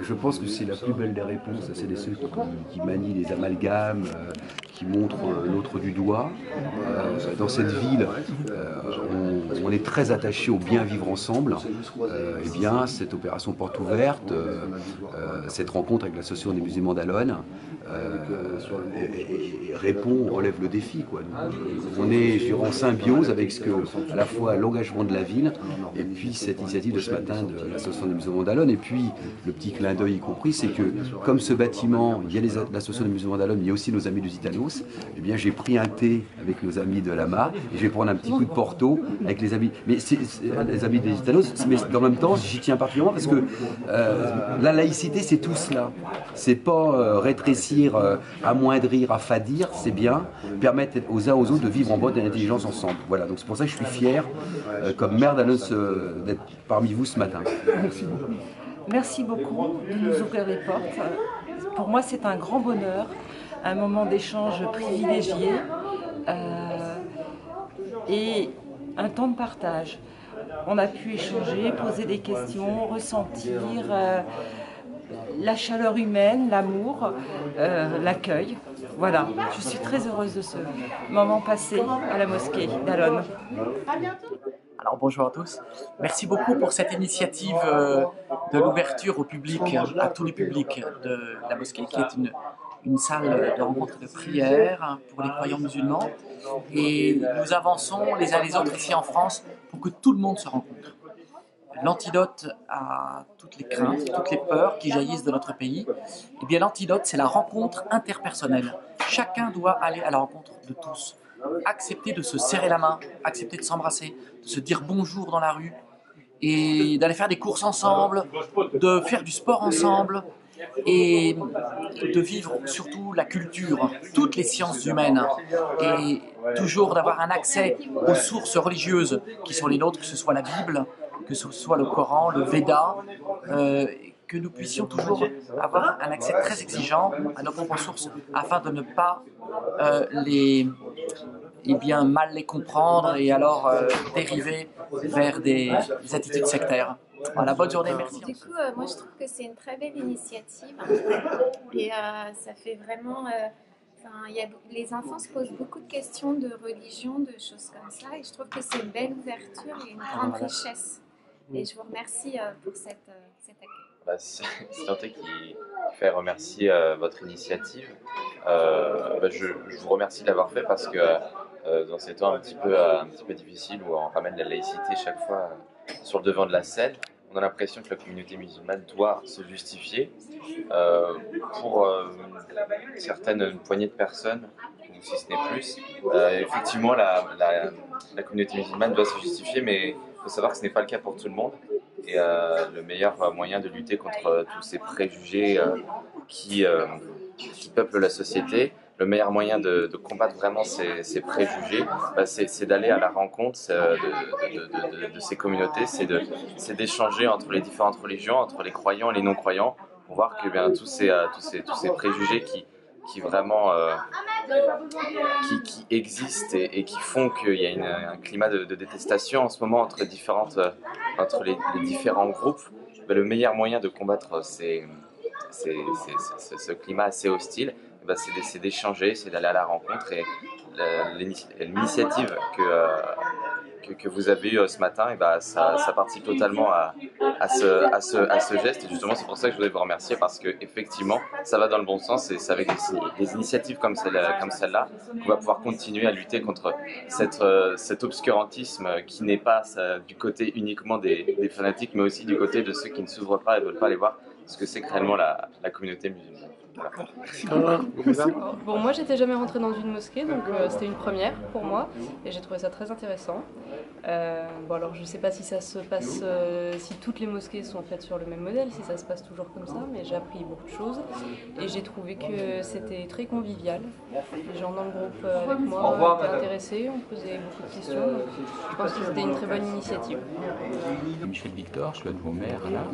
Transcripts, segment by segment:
Je pense que c'est la plus belle des réponses à celles et ceux qui manient les amalgames, qui montrent l'autre du doigt. Dans cette ville, on est très attaché au bien vivre ensemble. Eh bien, cette opération porte ouverte, cette rencontre avec l'Association des musulmans d'Allonnes, relève le défi, quoi. On est, je dirais, en symbiose avec à la fois l'engagement de la ville et puis cette initiative de ce matin de l'Association des musulmans d'Allonnes. Et puis le petit clin d'œil y compris, c'est que comme ce bâtiment, il y a l'Association des musulmans d'Allonnes, mais il y a aussi nos amis du Zitanos. Eh bien, j'ai pris un thé avec nos amis de Lama et je vais prendre un petit coup de Porto avec les amis. Mais c'est les amis des Zitanos, mais dans le même temps, j'y tiens particulièrement parce que la laïcité, c'est tout cela. C'est pas rétrécir, amoindrir, affadir, c'est bien permettre aux uns aux autres de vivre en bonne intelligence ensemble. Voilà, donc c'est pour ça que je suis fier, comme maire d'Allonnes, d'être parmi vous ce matin. Merci beaucoup. Merci beaucoup de nous ouvrir les portes. Pour moi, c'est un grand bonheur, un moment d'échange privilégié et un temps de partage. On a pu échanger, poser des questions, ressentir la chaleur humaine, l'amour, l'accueil. Voilà, je suis très heureuse de ce moment passé à la mosquée d'Allonnes. Alors bonjour à tous, merci beaucoup pour cette initiative de l'ouverture au public, à tous les publics de la mosquée, qui est une salle de rencontre et de prière pour les croyants musulmans. Et nous avançons les uns les autres ici en France pour que tout le monde se rencontre. L'antidote à toutes les craintes, toutes les peurs qui jaillissent de notre pays, eh bien l'antidote, c'est la rencontre interpersonnelle. Chacun doit aller à la rencontre de tous. Accepter de se serrer la main, accepter de s'embrasser, de se dire bonjour dans la rue et d'aller faire des courses ensemble, de faire du sport ensemble et de vivre surtout la culture, toutes les sciences humaines et toujours d'avoir un accès aux sources religieuses qui sont les nôtres, que ce soit la Bible, que ce soit le Coran, le Veda, que nous puissions toujours avoir un accès très exigeant à nos propres sources afin de ne pas mal les comprendre et alors dériver vers des attitudes sectaires. Voilà, bonne journée, merci. Du coup, moi je trouve que c'est une très belle initiative et ça fait vraiment... les enfants se posent beaucoup de questions de religion, de choses comme ça, et je trouve que c'est une belle ouverture et une grande richesse. Et je vous remercie pour cet accueil. C'est Dante qui fait remercier votre initiative. Je vous remercie de l'avoir fait parce que dans ces temps un petit peu difficiles où on ramène la laïcité chaque fois sur le devant de la scène, on a l'impression que la communauté musulmane doit se justifier pour certaines poignées de personnes, ou si ce n'est plus. Effectivement, la communauté musulmane doit se justifier, mais il faut savoir que ce n'est pas le cas pour tout le monde. Et le meilleur moyen de lutter contre tous ces préjugés qui peuplent la société, le meilleur moyen de combattre vraiment ces préjugés, c'est d'aller à la rencontre de ces communautés, c'est d'échanger entre les différentes religions, entre les croyants et les non-croyants, pour voir que tous ces préjugés qui vraiment qui existent et qui font qu'il y a un climat de détestation en ce moment entre les différents groupes. Le meilleur moyen de combattre ce climat assez hostile, c'est d'échanger, c'est d'aller à la rencontre, et l'initiative que vous avez eue ce matin, ça participe totalement à ce geste, et justement c'est pour ça que je voudrais vous remercier, parce que effectivement ça va dans le bon sens, et c'est avec des initiatives comme celle-là qu'on va pouvoir continuer à lutter contre cet obscurantisme qui n'est pas du côté uniquement des fanatiques, mais aussi du côté de ceux qui ne s'ouvrent pas et ne veulent pas aller voir ce que c'est que réellement la communauté musulmane. Bon, moi j'étais jamais rentrée dans une mosquée, donc c'était une première pour moi et j'ai trouvé ça très intéressant. Bon, alors je sais pas si ça se passe, si toutes les mosquées sont faites sur le même modèle, si ça se passe toujours comme ça, mais j'ai appris beaucoup de choses et j'ai trouvé que c'était très convivial. Les gens dans le groupe avec moi étaient intéressés, on posait beaucoup de questions, donc je pense que c'était une très bonne initiative. Michel Victor, je suis adjoint au maire là,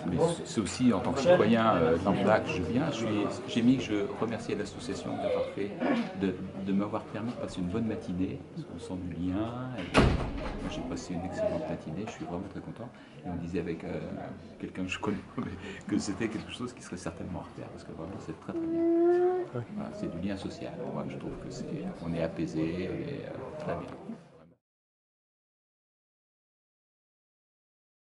mais c'est aussi en tant que citoyen lambda que je viens. Je j'ai mis que je remerciais l'association d'avoir fait, de m'avoir permis de passer une bonne matinée, parce qu'on sent du lien. J'ai passé une excellente matinée, je suis vraiment très content. Et on disait avec quelqu'un que je connais que c'était quelque chose qui serait certainement à refaire, parce que vraiment c'est très très bien. Voilà, c'est du lien social. Moi je trouve que on est apaisé, et très bien.